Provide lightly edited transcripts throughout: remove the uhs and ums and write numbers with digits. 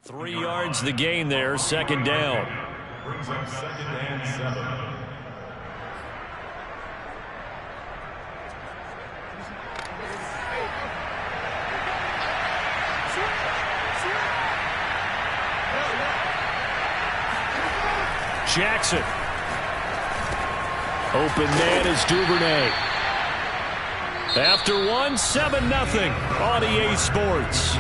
3 yards the gain there, second down. Brings up second and 7. Jackson. Open man is Duvernay. After 1, 7-0 on EA Sports.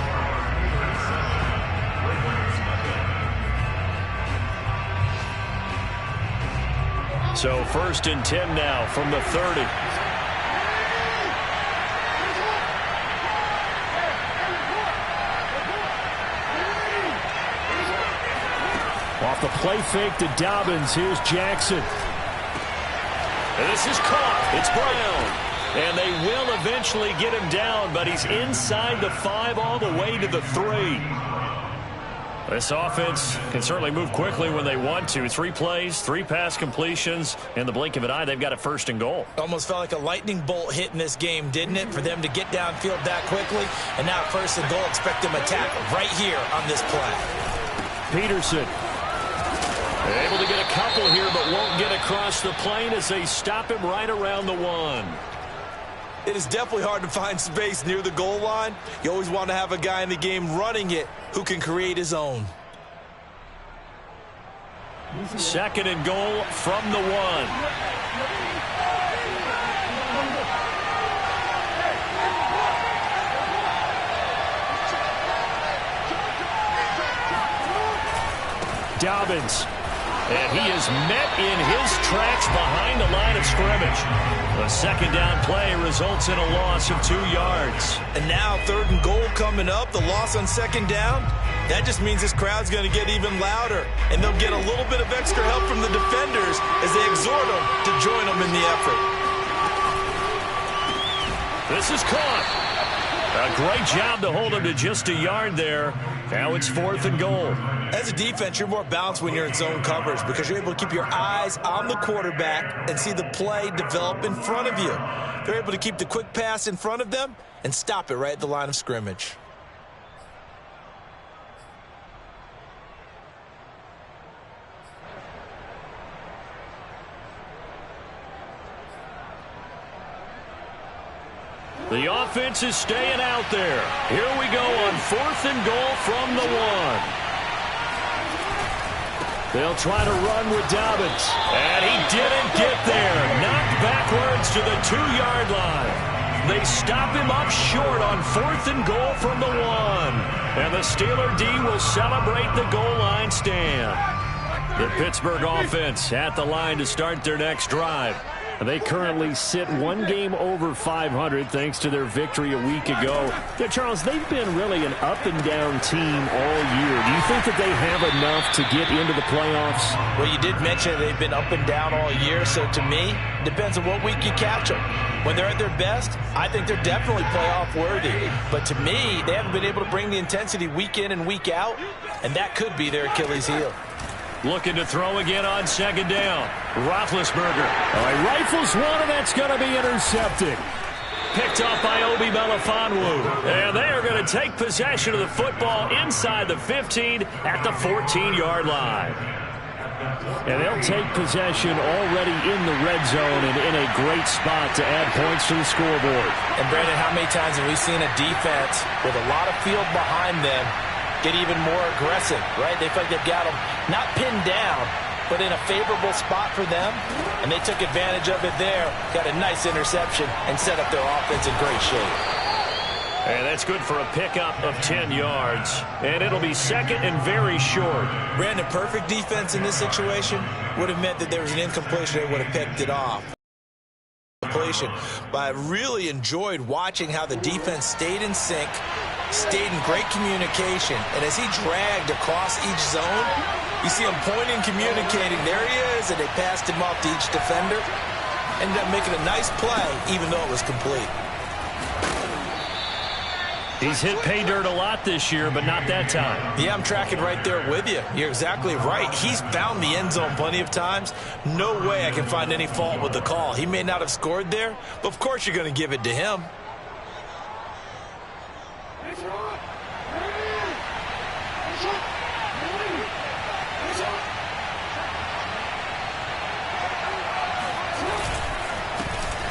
So 1st and 10 now from the 30. Off the play fake to Dobbins. Here's Jackson. And this is caught. It's Brown. And they will eventually get him down, but he's inside the 5 all the way to the 3. This offense can certainly move quickly when they want to. 3 plays, 3 pass completions. In the blink of an eye, they've got a 1st and goal. Almost felt like a lightning bolt hit in this game, didn't it? For them to get downfield that quickly. And now 1st and goal, expect them to attack right here on this play. Peterson. Able to get a couple here, but won't get across the plane as they stop him right around the 1. It is definitely hard to find space near the goal line. You always want to have a guy in the game running it who can create his own. 2nd and goal from the 1. Dobbins. And he is met in his tracks behind the line of scrimmage. The 2nd down play results in a loss of 2 yards. And now 3rd and goal coming up. The loss on 2nd down. That just means this crowd's going to get even louder. And they'll get a little bit of extra help from the defenders as they exhort them to join them in the effort. This is caught. A great job to hold him to just a yard there. Now it's 4th and goal. As a defense, you're more balanced when you're in zone coverage because you're able to keep your eyes on the quarterback and see the play develop in front of you. They're able to keep the quick pass in front of them and stop it right at the line of scrimmage. The offense is staying out there. Here we go on 4th and goal from the 1. They'll try to run with Dobbins. And he didn't get there. Knocked backwards to the 2-yard line. They stop him up short on 4th and goal from the 1. And the Steeler D will celebrate the goal line stand. The Pittsburgh offense at the line to start their next drive. They currently sit 1 game over 500 thanks to their victory a week ago. Yeah, Charles, they've been really an up-and-down team all year. Do you think that they have enough to get into the playoffs? Well, you did mention they've been up and down all year, so to me, it depends on what week you catch them. When they're at their best, I think they're definitely playoff worthy. But to me, they haven't been able to bring the intensity week in and week out, and that could be their Achilles heel. Looking to throw again on 2nd down. Roethlisberger. He rifles one, and that's going to be intercepted. Picked off by Obi Melifonwu. And they are going to take possession of the football inside the 15 at the 14-yard line. And they'll take possession already in the red zone and in a great spot to add points to the scoreboard. And, Brandon, how many times have we seen a defense with a lot of field behind them get even more aggressive, right? They feel like they've got them not pinned down, but in a favorable spot for them, and they took advantage of it there, got a nice interception, and set up their offense in great shape. And that's good for a pickup of 10 yards, and it'll be 2nd and very short. Brandon, perfect defense in this situation would have meant that there was an incompletion. They would have picked it off. But I really enjoyed watching how the defense stayed in sync, stayed in great communication, and as he dragged across each zone, you see him pointing, communicating, there he is, and they passed him off to each defender. Ended up making a nice play, even though it was complete. He's hit pay dirt a lot this year, but not that time. Yeah, I'm tracking right there with you. You're exactly right. He's found the end zone plenty of times. No way I can find any fault with the call. He may not have scored there, but of course you're going to give it to him.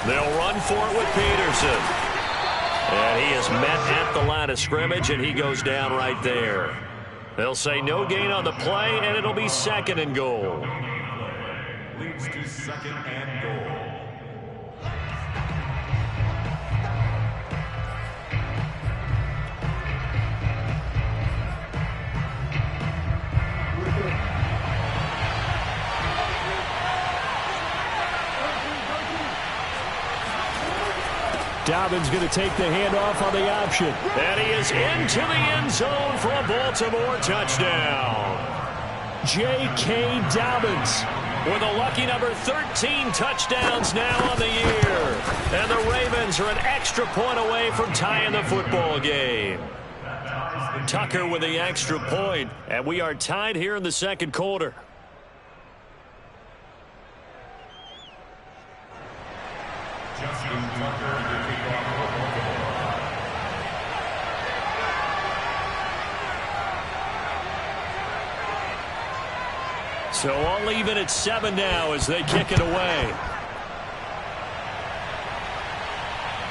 They'll run for it with Peterson. And he is met at the line of scrimmage, and he goes down right there. They'll say no gain on the play, and it'll be 2nd and goal. Leads to 2nd and goal. Dobbins going to take the handoff on the option. And he is into the end zone for a Baltimore touchdown. J.K. Dobbins with a lucky number 13 touchdowns now on the year. And the Ravens are an extra point away from tying the football game. Tucker with the extra point, and we are tied here in the 2nd quarter. Justin Tucker to kick off for Baltimore. So all even at 7 now as they kick it away.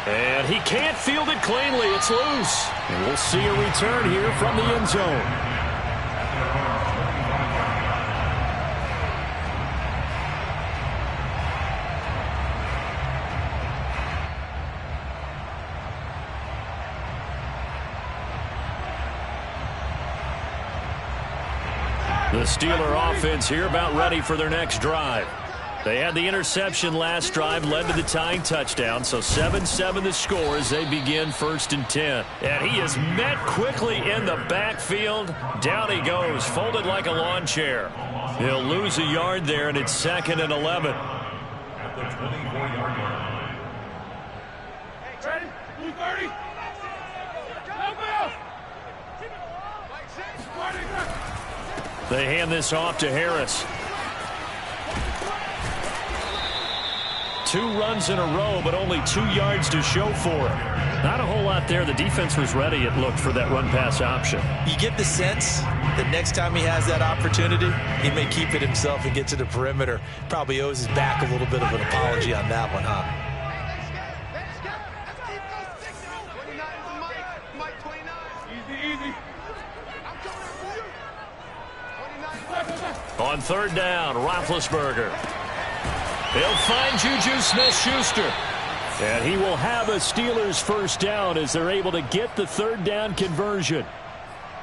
And he can't field it cleanly. It's loose. And we'll see a return here from the end zone. The Steeler offense here about ready for their next drive. They had the interception last drive, led to the tying touchdown, so 7-7 the score as they begin 1st and 10. And he is met quickly in the backfield. Down he goes, folded like a lawn chair. He'll lose a yard there, and it's 2nd and 11. At the 24-yard line. Ready? Blue 30. They hand this off to Harris. 2 runs in a row, but only 2 yards to show for it. Not a whole lot there. The defense was ready, it looked, for that run-pass option. You get the sense that next time he has that opportunity, he may keep it himself and get to the perimeter. Probably owes his back a little bit of an apology on that one, huh? On 3rd down, Roethlisberger. He'll find Juju Smith-Schuster. And he will have a Steelers 1st down as they're able to get the 3rd down conversion.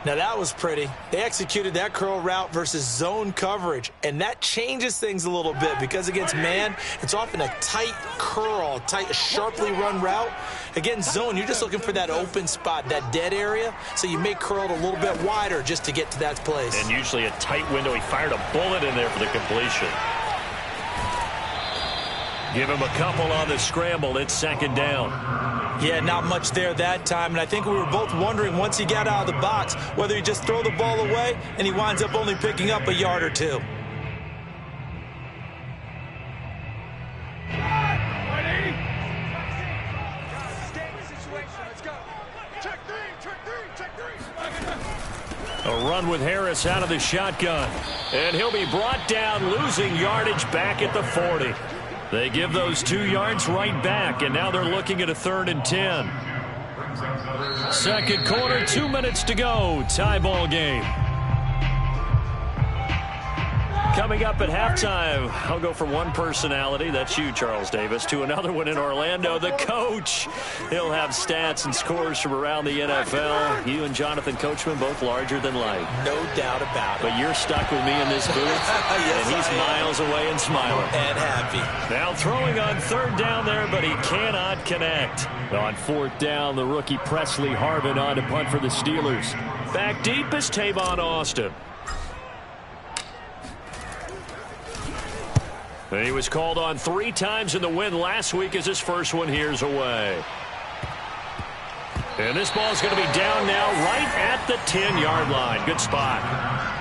Now that was pretty. They executed that curl route versus zone coverage, and that changes things a little bit because against man, it's often a tight curl, tight, sharply run route. Against zone, you're just looking for that open spot, that dead area, so you may curl it a little bit wider just to get to that place. And usually a tight window. He fired a bullet in there for the completion. Give him a couple on the scramble. It's 2nd down. Yeah, not much there that time, and I think we were both wondering once he got out of the box whether he just throw the ball away and he winds up only picking up a yard or 2. A run with Harris out of the shotgun. And he'll be brought down, losing yardage back at the 40. They give those 2 yards right back, and now they're looking at a 3rd and 10. 2nd quarter, 2 minutes to go. Tie ball game. Coming up at halftime, I'll go from one personality, that's you, Charles Davis, to another one in Orlando, the coach. He'll have stats and scores from around the NFL. You and Jonathan Coachman, both larger than life. No doubt about it. But you're stuck with me in this booth, yes, and he's miles away and smiling. And happy. Now throwing on 3rd down there, but he cannot connect. On 4th down, the rookie Presley Harvin on to punt for the Steelers. Back deep is Tavon Austin. And he was called on 3 times in the win last week as his first one here's away. And this ball's going to be down now right at the 10-yard line. Good spot.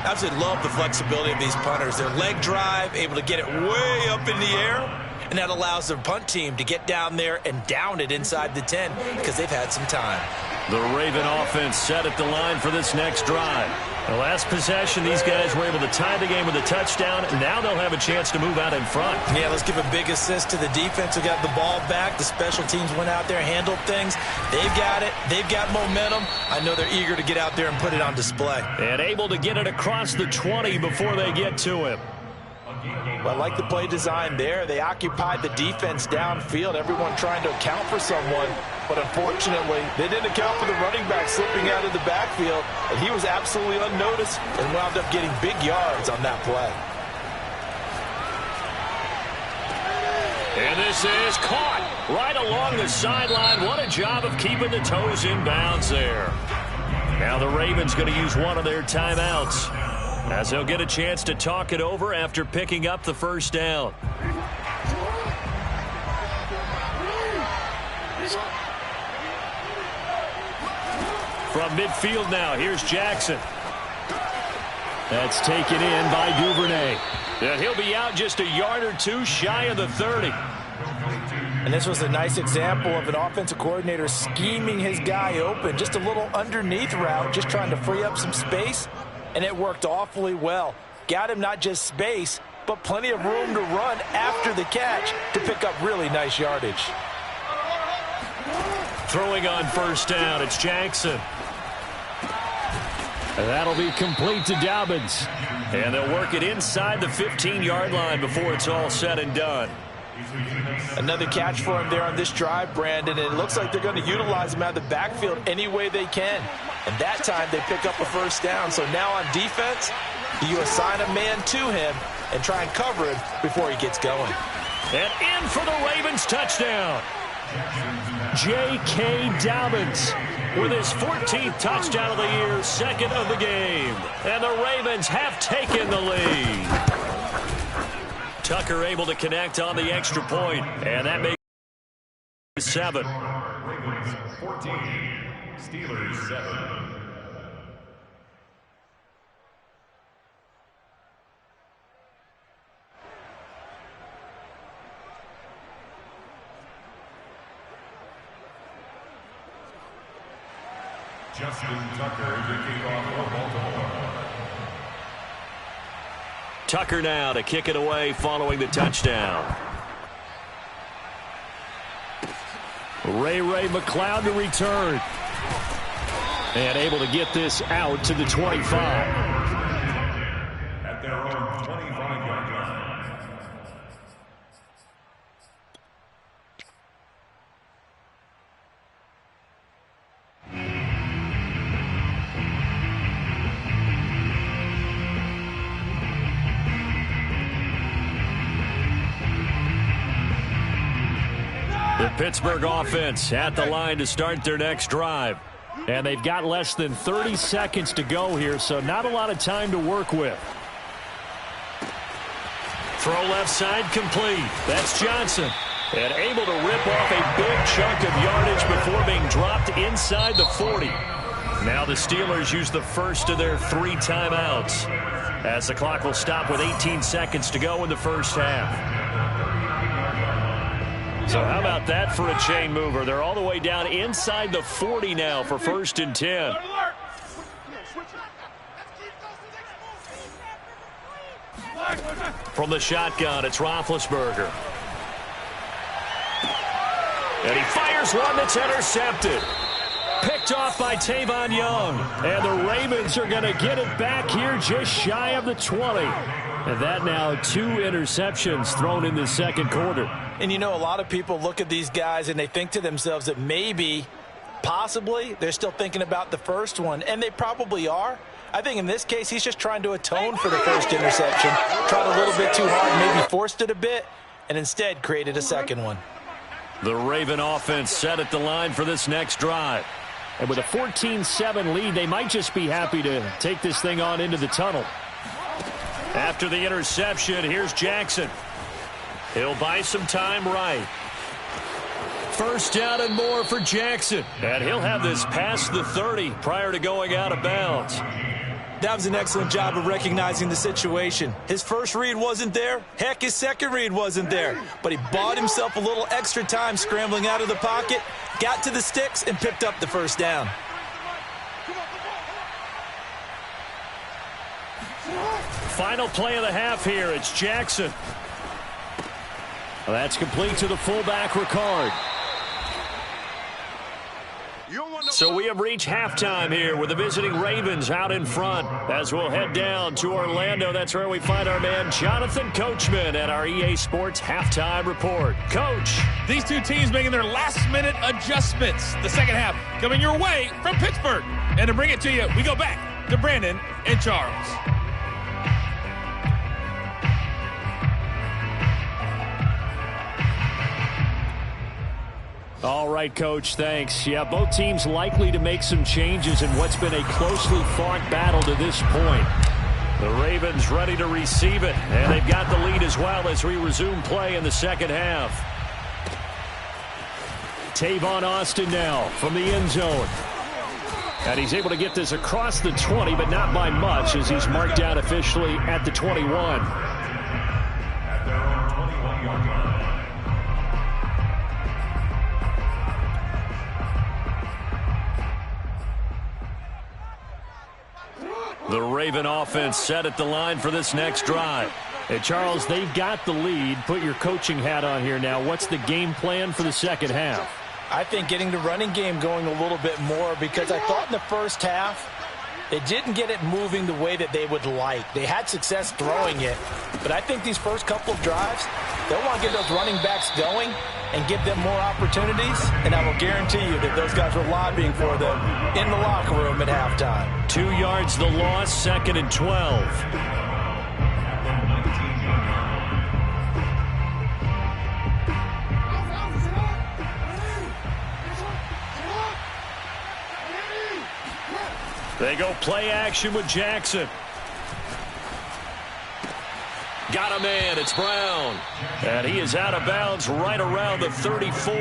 Absolutely love the flexibility of these punters. Their leg drive, able to get it way up in the air, and that allows their punt team to get down there and down it inside the 10 because they've had some time. The Raven offense set at the line for this next drive. The last possession, these guys were able to tie the game with a touchdown, and now they'll have a chance to move out in front. Yeah, let's give a big assist to the defense who got the ball back. The special teams went out there, handled things. They've got it. They've got momentum. I know they're eager to get out there and put it on display. And able to get it across the 20 before they get to him. Well, I like the play design there. They occupied the defense downfield, everyone trying to account for someone. But unfortunately, they didn't account for the running back slipping out of the backfield, and he was absolutely unnoticed and wound up getting big yards on that play. And this is caught right along the sideline. What a job of keeping the toes in bounds there. Now the Ravens going to use one of their timeouts, as they'll get a chance to talk it over after picking up the first down. From midfield now, here's Jackson. That's taken in by Duvernay. And he'll be out just a yard or two shy of the 30. And this was a nice example of an offensive coordinator scheming his guy open. Just a little underneath route, just trying to free up some space. And it worked awfully well. Got him not just space, but plenty of room to run after the catch to pick up really nice yardage. Throwing on first down, it's Jackson. And that'll be complete to Dobbins. And they'll work it inside the 15-yard line before it's all said and done. Another catch for him there on this drive, Brandon, and it looks like they're going to utilize him out of the backfield any way they can. And that time they pick up a first down. So now on defense, you assign a man to him and try and cover him before he gets going. And in for the Ravens touchdown. J.K. Dobbins with his 14th touchdown of the year, second of the game. And the Ravens have taken the lead. Tucker able to connect on the extra point, and that makes it 7. Ravens 14, Steelers 7. Justin Tucker to kick off for Baltimore. Tucker now to kick it away following the touchdown. Ray McLeod to return. And able to get this out to the 25. At their own 25-yard line. The Pittsburgh offense at the line to start their next drive. And they've got less than 30 seconds to go here, so not a lot of time to work with. Throw left side complete. That's Johnson. And able to rip off a big chunk of yardage before being dropped inside the 40. Now the Steelers use the first of their 3 timeouts, as the clock will stop with 18 seconds to go in the first half. So how about that for a chain mover? They're all the way down inside the 40 now for 1st and 10. From the shotgun, it's Roethlisberger. And he fires one that's intercepted. Picked off by Tavon Young. And the Ravens are going to get it back here just shy of the 20. And that now 2 interceptions thrown in the second quarter. And you know, a lot of people look at these guys and they think to themselves that maybe, possibly, they're still thinking about the first one. And they probably are. I think in this case, he's just trying to atone for the first interception. Tried a little bit too hard, maybe forced it a bit, and instead created a second one. The Raven offense set at the line for this next drive. And with a 14-7 lead, they might just be happy to take this thing on into the tunnel. After the interception, here's Jackson. He'll buy some time right. First down and more for Jackson. And he'll have this past the 30 prior to going out of bounds. That was an excellent job of recognizing the situation. His first read wasn't there. Heck, his second read wasn't there. But he bought himself a little extra time scrambling out of the pocket, got to the sticks, and picked up the first down. Final play of the half here. It's Jackson. Well, that's complete to the fullback, Ricard. So we have reached halftime here with the visiting Ravens out in front. As we'll head down to Orlando, that's where we find our man Jonathan Coachman at our EA Sports Halftime Report. Coach. These two teams making their last-minute adjustments. The second half coming your way from Pittsburgh. And to bring it to you, we go back to Brandon and Charles. All right, Coach, thanks. Yeah, both teams likely to make some changes in what's been a closely fought battle to this point. The Ravens ready to receive it, and they've got the lead as well as we resume play in the second half. Tavon Austin now from the end zone. And he's able to get this across the 20, but not by much as he's marked out officially at the 21. At their own 21-yard line. The Raven offense set at the line for this next drive. Hey, Charles, they've got the lead. Put your coaching hat on here now. What's the game plan for the second half? I think getting the running game going a little bit more because I thought in the first half they didn't get it moving the way that they would like. They had success throwing it, but I think these first couple of drives, they'll want to get those running backs going and give them more opportunities, and I will guarantee you that those guys were lobbying for them in the locker room at halftime. 2 yards the loss, 2nd and 12. They go play action with Jackson. Got a man. It's Brown. And he is out of bounds right around the 34.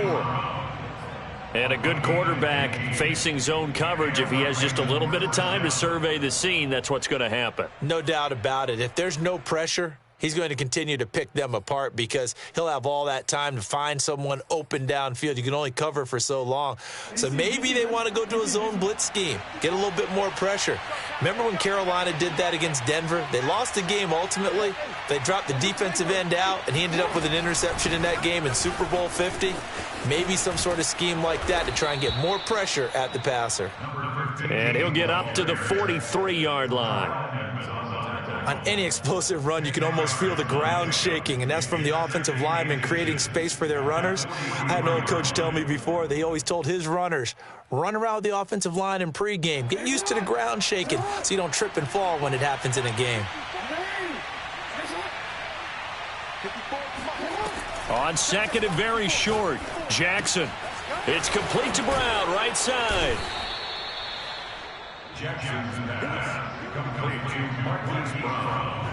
And a good quarterback facing zone coverage. If he has just a little bit of time to survey the scene, that's what's going to happen. No doubt about it. If there's no pressure, he's going to continue to pick them apart because he'll have all that time to find someone open downfield. You can only cover for so long. So maybe they want to go to a zone blitz scheme, get a little bit more pressure. Remember when Carolina did that against Denver? They lost the game ultimately. They dropped the defensive end out, and he ended up with an interception in that game in Super Bowl 50. Maybe some sort of scheme like that to try and get more pressure at the passer. And he'll get up to the 43-yard line. On any explosive run, you can almost feel the ground shaking, and that's from the offensive linemen creating space for their runners. I had an old coach tell me before, they always told his runners, run around with the offensive line in pregame. Get used to the ground shaking so you don't trip and fall when it happens in a game. On second and very short, Jackson. It's complete to Brown, right side. Jackson's pass complete to Marquise Brown.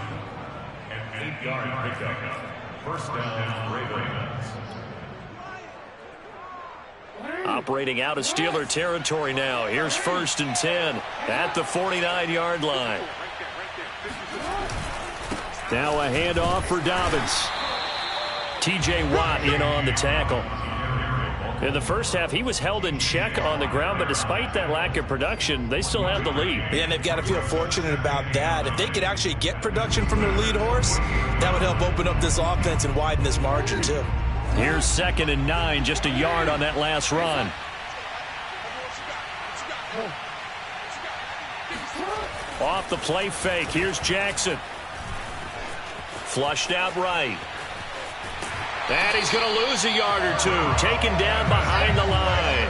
An 8-yard pickup. First down, Ravens. Operating out of Steeler territory now. Here's 1st and 10 at the 49-yard line. Now a handoff for Dobbins. T.J. Watt in on the tackle. In the first half, he was held in check on the ground, but despite that lack of production, they still have the lead. Yeah, and they've got to feel fortunate about that. If they could actually get production from their lead horse, that would help open up this offense and widen this margin, too. Here's 2nd and 9, just a yard on that last run. Off the play fake, here's Jackson. Flushed out right. And he's going to lose a yard or two. Taken down behind the line.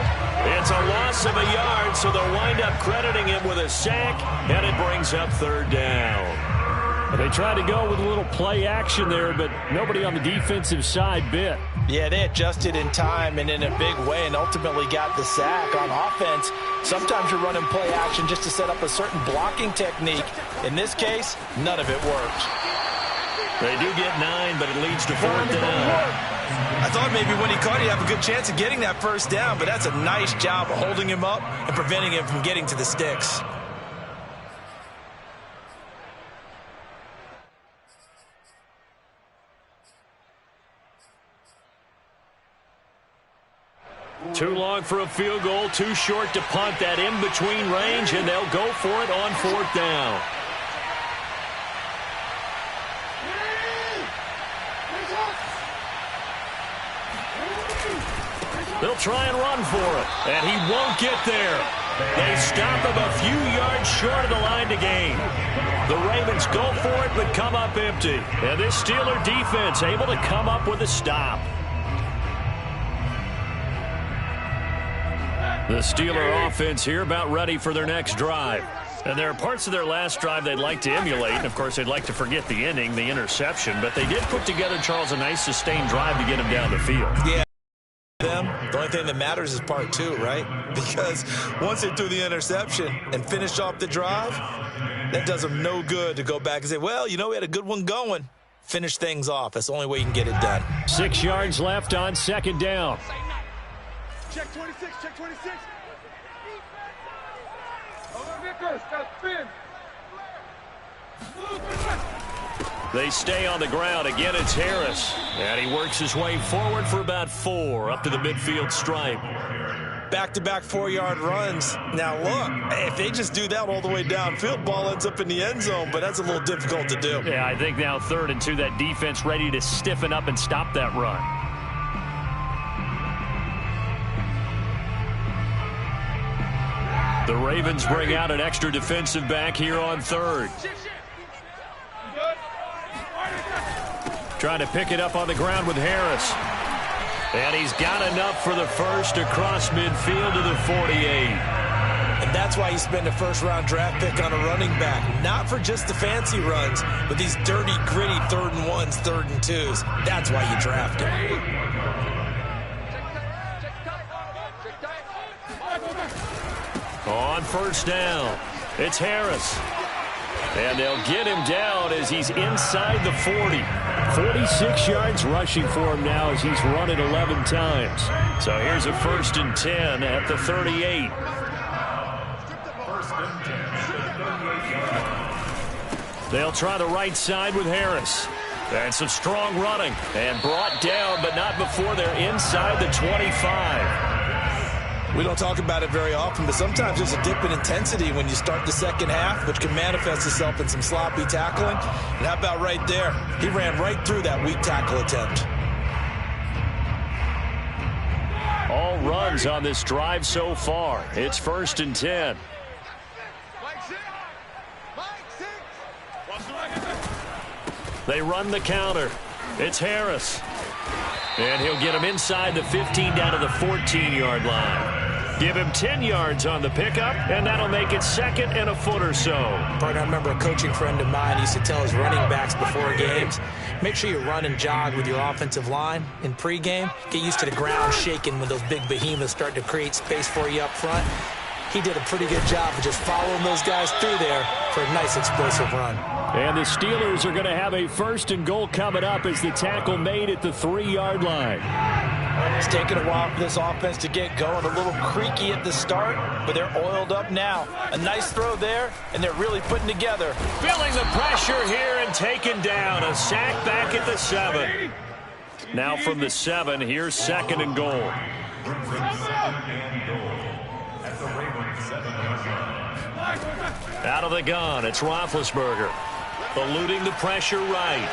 It's a loss of a yard, so they'll wind up crediting him with a sack, and it brings up 3rd down. They tried to go with a little play action there, but nobody on the defensive side bit. Yeah, they adjusted in time and in a big way and ultimately got the sack. On offense, sometimes you're running play action just to set up a certain blocking technique. In this case, none of it worked. They do get 9, but it leads to 4th down. I thought maybe when he caught it, he'd have a good chance of getting that first down, but that's a nice job of holding him up and preventing him from getting to the sticks. Too long for a field goal, too short to punt. That in-between range, and they'll go for it on 4th down. They'll try and run for it, and he won't get there. They stop him a few yards short of the line to gain. The Ravens go for it, but come up empty. And this Steeler defense able to come up with a stop. The Steeler offense here about ready for their next drive. And there are parts of their last drive they'd like to emulate. And, of course, they'd like to forget the ending, the interception. But they did put together, Charles, a nice sustained drive to get him down the field. Yeah. The only thing that matters is part two, right? Because once they threw the interception and finished off the drive, that does them no good to go back and say, well, you know, we had a good one going. Finish things off. That's the only way you can get it done. 6 yards left on second down. Check 26, check 26. Vickers, got spin. They stay on the ground. Again, it's Harris. And he works his way forward for about 4 up to the midfield stripe. Back-to-back 4-yard runs. Now, look, if they just do that all the way downfield, ball ends up in the end zone, but that's a little difficult to do. Yeah, I think now 3rd and 2, that defense ready to stiffen up and stop that run. The Ravens bring out an extra defensive back here on 3rd. Trying to pick it up on the ground with Harris. And he's got enough for the first across midfield to the 48. And that's why you spend a first-round draft pick on a running back. Not for just the fancy runs, but these dirty, gritty 3rd and 1s, 3rd and 2s. That's why you draft him. On first down, it's Harris. And they'll get him down as he's inside the 40. 46 yards rushing for him now as he's run it 11 times. So here's a 1st and 10 at the 38. They'll try the right side with Harris. And some strong running. And brought down, but not before they're inside the 25. We don't talk about it very often, but sometimes there's a dip in intensity when you start the second half, which can manifest itself in some sloppy tackling. And how about right there? He ran right through that weak tackle attempt. All runs on this drive so far. It's 1st and 10. They run the counter. It's Harris. And he'll get him inside the 15 down to the 14-yard line. Give him 10 yards on the pickup, and that'll make it 2nd and a foot or so. Partner, I remember a coaching friend of mine used to tell his running backs before games, make sure you run and jog with your offensive line in pregame. Get used to the ground shaking when those big behemoths start to create space for you up front. He did a pretty good job of just following those guys through there for a nice explosive run. And the Steelers are going to have a 1st and goal coming up as the tackle made at the 3-yard line. It's taken a while for this offense to get going. A little creaky at the start, but they're oiled up now. A nice throw there, and they're really putting together. Feeling the pressure here and taken down. A sack back at the 7. Now from the 7, here's 2nd and goal. Out of the gun, it's Roethlisberger. Eluding the pressure right.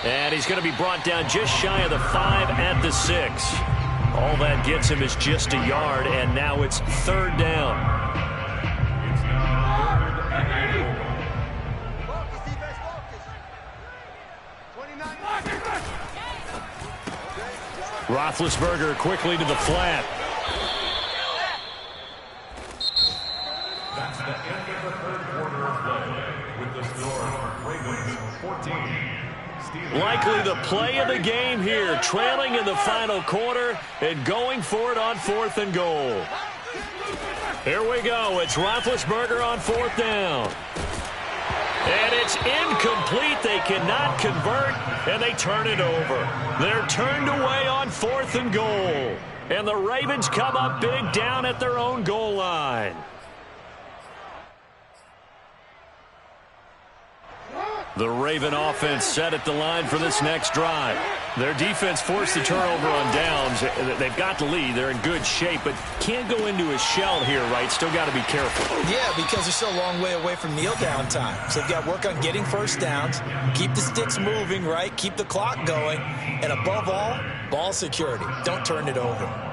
And he's going to be brought down just shy of the 5 at the 6. All that gets him is just a yard, and now it's 3rd down. Roethlisberger quickly to the flat. That's the end of the 3rd quarter of play with the score Ravens 14. Likely the play of the game here, trailing in the final quarter and going for it on 4th and goal. Here we go. It's Roethlisberger on 4th down. And it's incomplete. They cannot convert, and they turn it over. They're turned away on 4th and goal. And the Ravens come up big down at their own goal line. The Raven offense set at the line for this next drive. Their defense forced the turnover on downs. They've got the lead. They're in good shape, but can't go into a shell here, right? Still got to be careful. Yeah, because they're still a long way away from kneel down time. So they've got to work on getting first downs, keep the sticks moving, right? Keep the clock going. And above all, Ball security. Don't turn it over.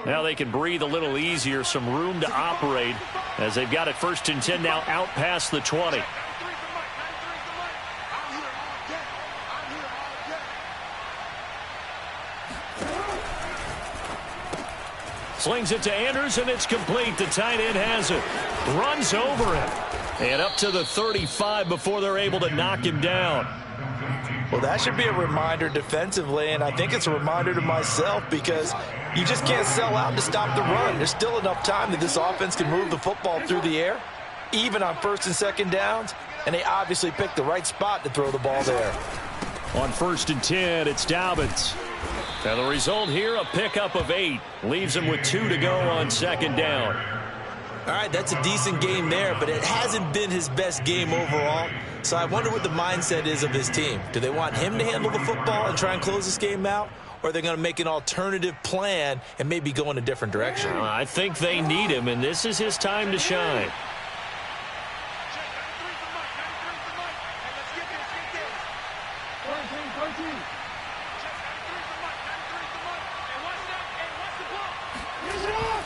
Now they can breathe a little easier, some room to operate as they've got it 1st and 10 now out past the 20. Slings it to Andrews, and it's complete. The tight end has it. Runs over him. And up to the 35 before they're able to knock him down. Well, that should be a reminder defensively, and I think it's a reminder to myself because you just can't sell out to stop the run. There's still enough time that this offense can move the football through the air, even on 1st and 2nd downs, and they obviously picked the right spot to throw the ball there. On 1st and 10, it's Dobbins. And the result here, a pickup of 8. Leaves him with 2 to go on 2nd down. All right, that's a decent game there, but it hasn't been his best game overall. So I wonder what the mindset is of his team. Do they want him to handle the football and try and close this game out? Or are they going to make an alternative plan and maybe go in a different direction? I think they need him, and this is his time to shine.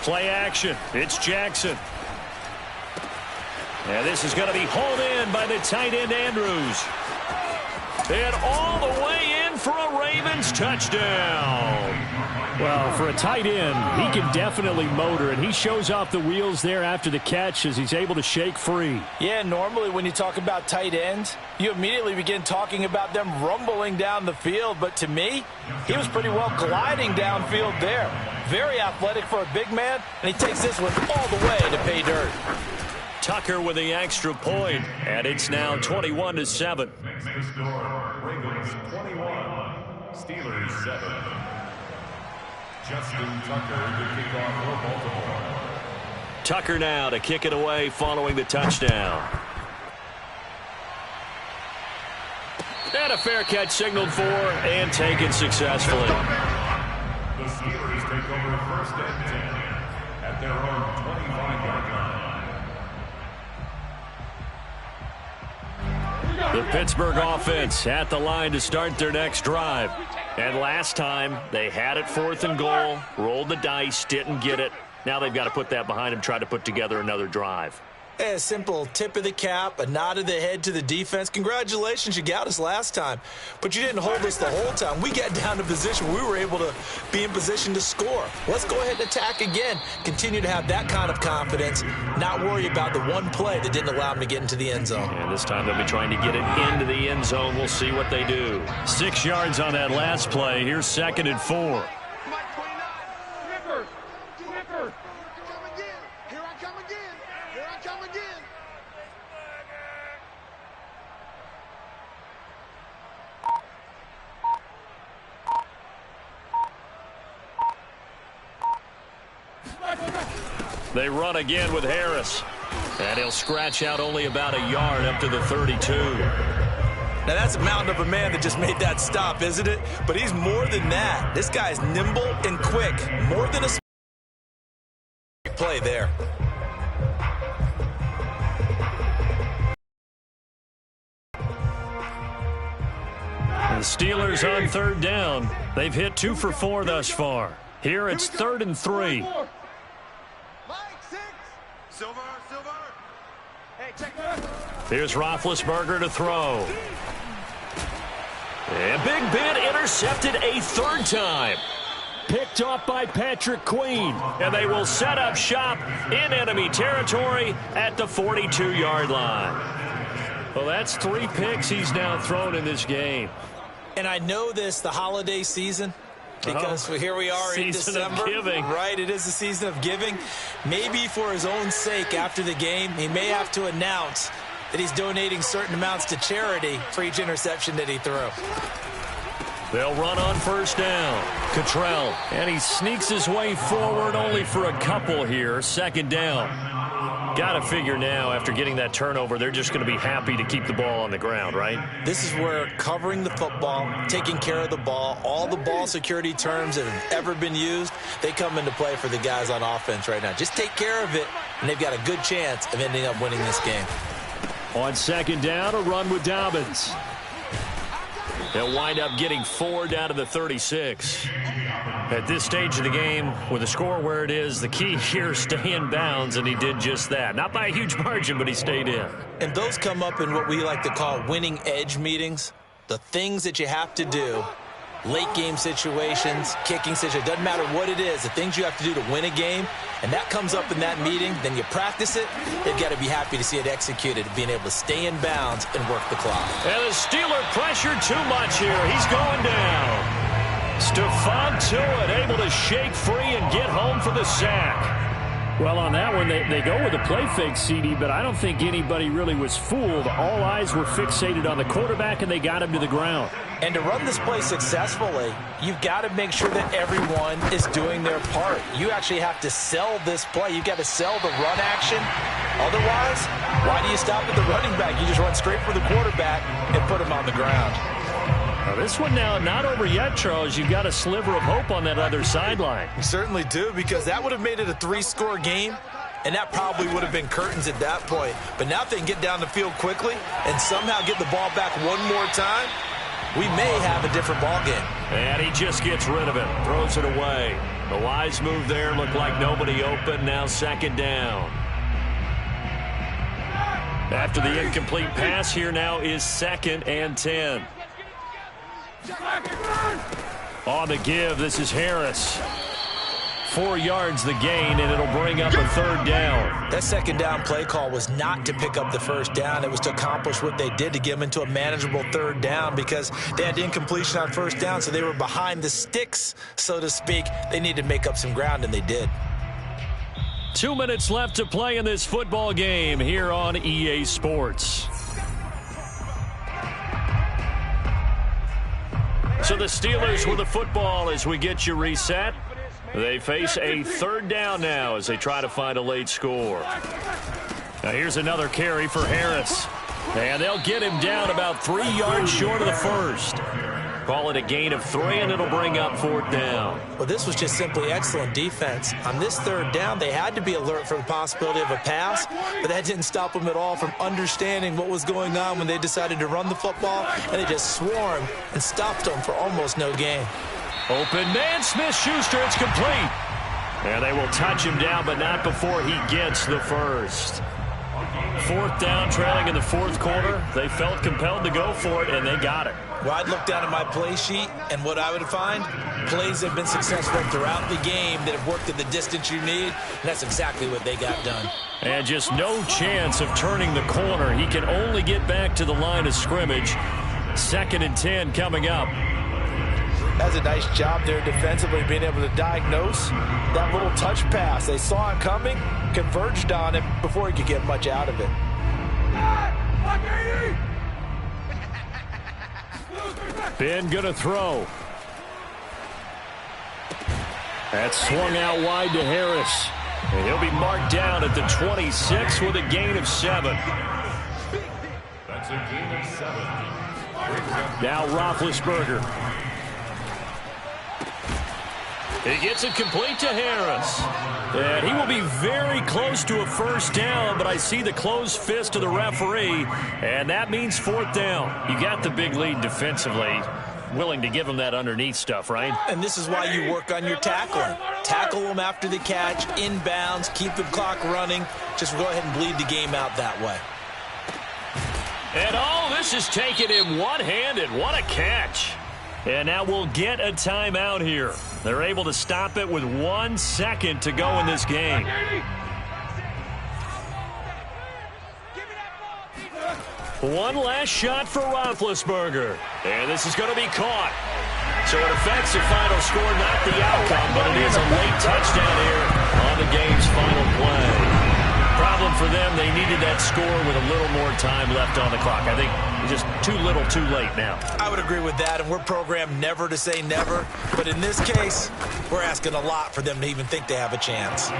Play action. It's Jackson. And this is going to be hauled in by the tight end Andrews. And all the way in for a Ravens touchdown. Well, for a tight end, he can definitely motor, and he shows off the wheels there after the catch as he's able to shake free. Yeah, normally when you talk about tight ends, you immediately begin talking about them rumbling down the field. But to me, he was pretty well gliding downfield there. Very athletic for a big man, and he takes this one all the way to pay dirt. Tucker with the extra point, and it's now 21-7. Next to score, Ravens 21, Steelers 7. Justin Tucker to kick off for Baltimore. Tucker now to kick it away following the touchdown. And a fair catch signaled for and taken successfully. The Steelers take over 1st and 10 at their own 25-yard line. The Pittsburgh offense at the line to start their next drive. And last time, they had it 4th and goal, rolled the dice, didn't get it. Now they've got to put that behind them, try to put together another drive. A simple tip of the cap, a nod of the head to the defense. Congratulations, you got us last time. But you didn't hold us the whole time. We got down to position. We were able to be in position to score. Let's go ahead and attack again. Continue to have that kind of confidence. Not worry about the one play that didn't allow them to get into the end zone. And this time they'll be trying to get it into the end zone. We'll see what they do. 6 yards on that last play. Here's 2nd and 4. They run again with Harris. And he'll scratch out only about a yard up to the 32. Now, that's a mountain of a man that just made that stop, isn't it? But he's more than that. This guy's nimble and quick. More than a play there. The Steelers on 3rd down. They've hit 2 for 4 thus far. Here it's 3rd and 3. Here's Roethlisberger to throw. And Big Ben intercepted a 3rd time. Picked off by Patrick Queen. And they will set up shop in enemy territory at the 42-yard line. Well, that's 3 picks he's now thrown in this game. And I know this, the holiday season, because here we are in December. Season of giving. Right, it is the season of giving. Maybe for his own sake after the game, he may have to announce that he's donating certain amounts to charity for each interception that he threw. They'll run on 1st down. Cottrell, and he sneaks his way forward only for a couple here. 2nd down. Got to figure now, after getting that turnover, they're just going to be happy to keep the ball on the ground, right? This is where covering the football, taking care of the ball, all the ball security terms that have ever been used, they come into play for the guys on offense right now. Just take care of it, and they've got a good chance of ending up winning this game. On second down, a run with Dobbins. They'll wind up getting 4 down to the 36. At this stage of the game, with the score where it is, the key here is stay in bounds, and he did just that. Not by a huge margin, but he stayed in. And those come up in what we like to call winning edge meetings. The things that you have to do, late game situations, kicking situations, doesn't matter what it is, the things you have to do to win a game, and that comes up in that meeting, then you practice it, you've got to be happy to see it executed, being able to stay in bounds and work the clock. And the Steeler pressured too much here. He's going down. Stephon Tuitt able to shake free and get home for the sack. Well, on that one, they go with a play fake, CD, but I don't think anybody really was fooled. All eyes were fixated on the quarterback, and they got him to the ground. And to run this play successfully, you've got to make sure that everyone is doing their part. You actually have to sell this play. You've got to sell the run action. Otherwise, why do you stop at the running back? You just run straight for the quarterback and put him on the ground. Now this one now not over yet, Charles. You've got a sliver of hope on that other sideline. You certainly do, because that would have made it a 3-score game, and that probably would have been curtains at that point. But now if they can get down the field quickly and somehow get the ball back one more time, we may have a different ball game. And he just gets rid of it, throws it away. The wise move there, looked like nobody open. Now second down. After the incomplete pass, here now is 2nd and 10. On the give, this is Harris. 4 yards the gain, and it'll bring up a 3rd down. That second down play call was not to pick up the first down. It was to accomplish what they did, to get them into a manageable 3rd down, because they had incompletion on first down, so they were behind the sticks, so to speak. They needed to make up some ground, and they did. 2 minutes left to play in this football game here on EA Sports. So the Steelers with the football as we get you reset. They face a 3rd down now as they try to find a late score. Now here's another carry for Harris. And they'll get him down about 3 yards short of the first. Call it a gain of 3, and it'll bring up 4th down. Well, this was just simply excellent defense. On this 3rd down, they had to be alert for the possibility of a pass, but that didn't stop them at all from understanding what was going on when they decided to run the football, and they just swarmed and stopped them for almost no gain. Open man, Smith-Schuster, it's complete. And they will touch him down, but not before he gets the first. 4th down, trailing in the 4th quarter. They felt compelled to go for it, and they got it. Well, I'd look down at my play sheet, and what I would find, plays that have been successful throughout the game that have worked at the distance you need, and that's exactly what they got done. And just no chance of turning the corner. He can only get back to the line of scrimmage. 2nd and 10 coming up. That's a nice job there defensively, being able to diagnose that little touch pass. They saw it coming, converged on it before he could get much out of it. Ben gonna throw. That's swung out wide to Harris. And he'll be marked down at the 26 with a gain of 7. That's a gain of 7. Now Roethlisberger. He gets it complete to Harris. And he will be very close to a first down, but I see the closed fist of the referee, and that means 4th down. You got the big lead defensively. Willing to give him that underneath stuff, right? And this is why you work on your tackling. Tackle them after the catch, inbounds, keep the clock running. Just go ahead and bleed the game out that way. And this is taken in one-handed. What a catch. And now we'll get a timeout here. They're able to stop it with 1 second to go in this game. One last shot for Roethlisberger. And this is going to be caught. So it affects the final score, not the outcome, but it is a late touchdown here on the game's final play. Problem for them, they needed that score with a little more time left on the clock. I think just too little, too late now. I would agree with that, and we're programmed never to say never. But in this case, we're asking a lot for them to even think they have a chance.